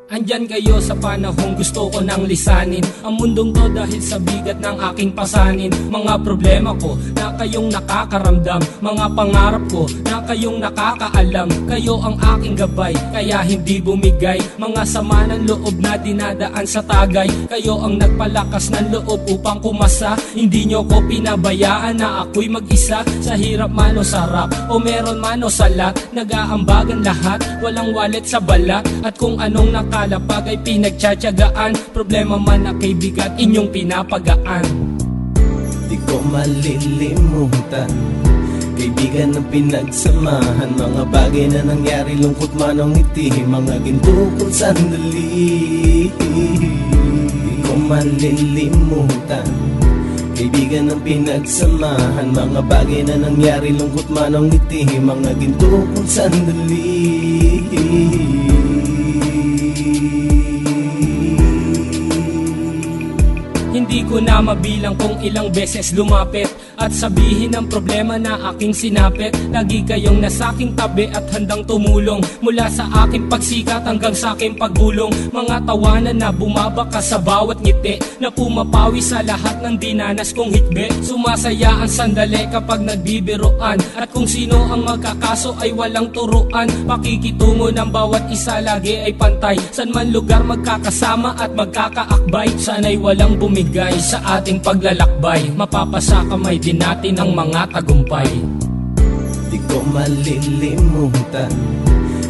Andyan kayo sa panahong gusto ko nang lisanin ang mundong to dahil sa bigat ng aking pasanin. Mga problema ko na kayong nakakaramdam, mga pangarap ko na kayong nakakaalam. Kayo ang aking gabay, kaya hindi bumigay. Mga sama ng loob na dinadaan sa tagay. Kayo ang nagpalakas ng loob upang kumasa. Hindi nyo ko pinabayaan na ako'y mag-isa. Sa hirap man o sarap, o meron man o salat, nag-aambagan lahat, walang walet sa balat. At kung anong nakalapag ay pinagtsatsagaan, problema man na kay bigat, inyong pinapagaan. Di ko malilimutan, kaibigan ng pinagsamahan, mga bagay na nangyari, lungkot man o ngiti, mga ginto kong sandali. Di ko malilimutan, kaibigan ng pinagsamahan, mga bagay na nangyari, lungkot man o ngiti, mga ginto kong sandali. Hindi ko na mabilang kung ilang beses lumapit at sabihin ang problema na aking sinapit. Lagi kayong nasa aking tabi at handang tumulong, mula sa aking pagsikat hanggang sa aking paggulong. Mga tawanan na bumabaka sa bawat ngiti, na pumapawi sa lahat ng dinanas kong hitbe. Sumasaya ang sandali kapag nagbibiroan, at kung sino ang magkakaso ay walang turuan. Pakikitungo ng bawat isa lagi ay pantay, san man lugar magkakasama at magkakaakbay. Sana'y walang bumigay sa ating paglalakbay, mapapasa kamay din natin ang mga tagumpay. Di ko malilimutan,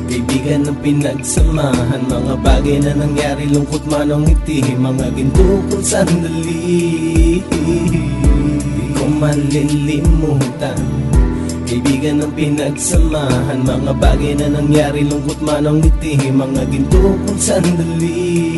kaibigan ng pinagsamahan, mga bagay na nangyari, lungkot man o ngiti, mga ginto kong sandali. Di ko malilimutan, kaibigan ng pinagsamahan, mga bagay na nangyari, lungkot man o ngiti, mga ginto kong sandali.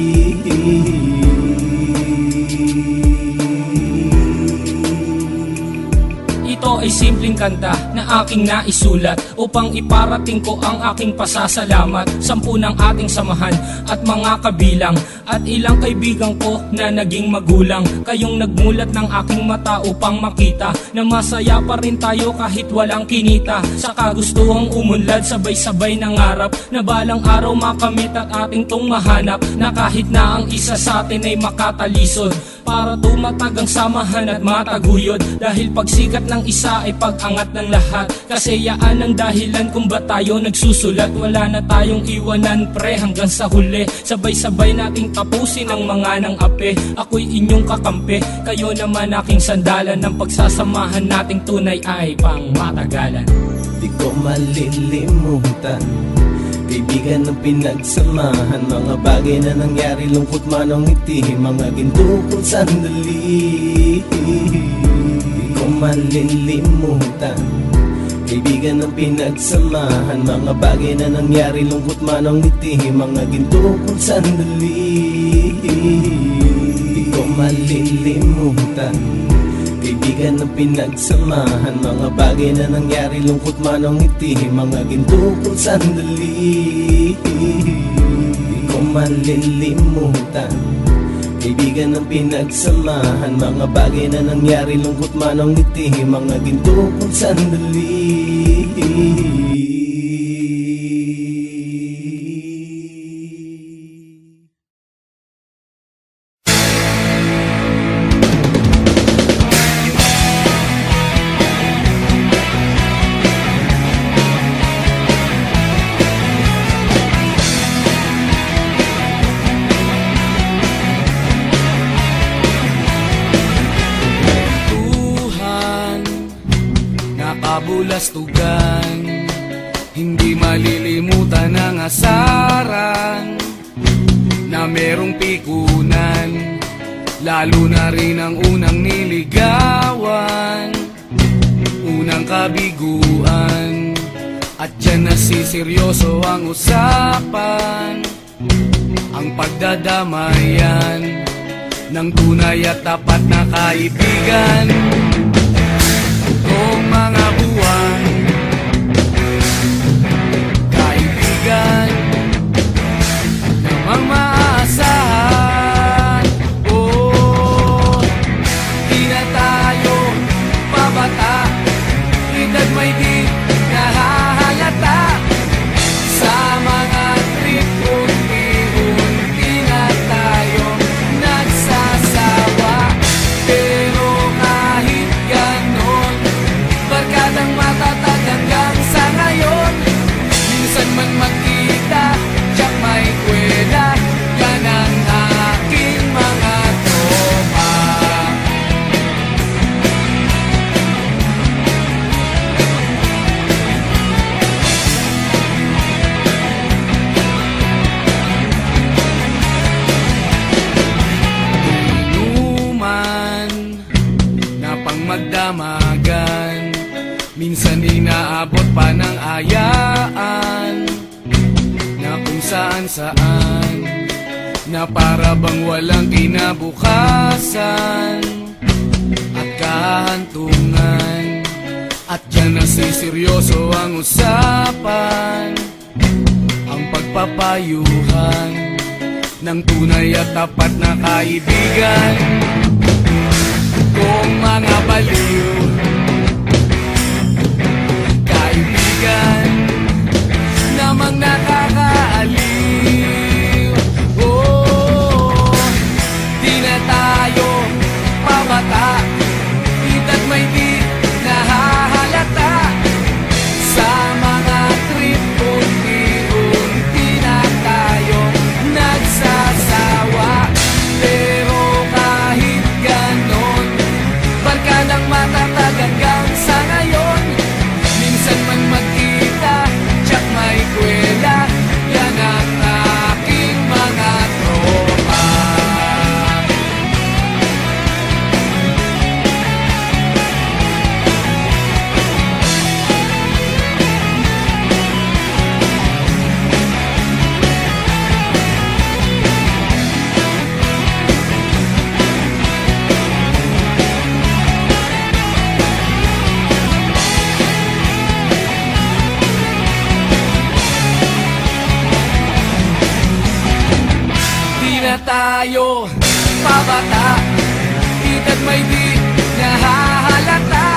Ito ay simpleng kanta na aking naisulat upang iparating ko ang aking pasasalamat. 10 ng ating samahan at mga kabilang, at ilang kaibigan ko na naging magulang. Kayong nagmulat ng aking mata upang makita na masaya pa rin tayo kahit walang kinita. Sa kagustuhang umunlad, sabay-sabay nangarap na balang araw makamit at ating tong mahanap, na kahit na ang isa sa atin ay makatalisod, para tumatag ang samahan at mataguyod. Dahil pagsikat ng isa ay pag-angat ng lahat, kasi yaan ang dahilan kung ba't tayo nagsusulat. Wala na tayong iwanan pre hanggang sa huli, sabay-sabay nating tapusin ang mga nang ape. Ako'y inyong kakampi, kayo naman aking sandalan, ng pagsasamahan nating tunay ay pang matagalan. Di ko malilimutan, kaibigan ng pinagsamahan, mga bagay na nangyari, lungkot man o ngiti, mga ginto kong sandali. Di ko malilimutan, kaibigan ng pinagsamahan, mga bagay na nangyari, lungkot man o ngiti, mga ginto kong sandali. Di ko malilimutan, kaibigan ng pinagsamahan, mga bagay na nangyari, lungkot man o ngiti, mga ginto kong sandali. Di ko malilimutan, kaibigan ng pinagsamahan, mga bagay na nangyari, lungkot man o ngiti, mga ginto kong sandali. Kabulastugan, hindi malilimutan ang asaran na merong pikunan, lalo na rin ang unang niligawan, unang kabiguan, at dyan nasiseryoso ang usapan, ang pagdadamayan ng tunay at tapat na kaibigan. Kung mga buwan, kaibigan namang maaasahan. Oh, di na tayo pabata, edad may di nahahalata sa mga trip kong kalayaan na kung saan na para bang walang kinabukasan at kahantungan. At dyan na seryoso ang usapan, ang pagpapayuhan ng tunay at tapat na kaibigan. Kung mga baliw, kaibigan namang nakakaaliw. Oh, di na tayo pabata, edad may di nahahalata. Sa mga trip unti-unti na tayong nagsasawa. Pero kahit ganon, barkadang matatag hanggang sa ngayon. Minsan man magkita, tsak may kwela, yan ang aking mga tropa. Di na tayo pabata, edad may di nahahalata.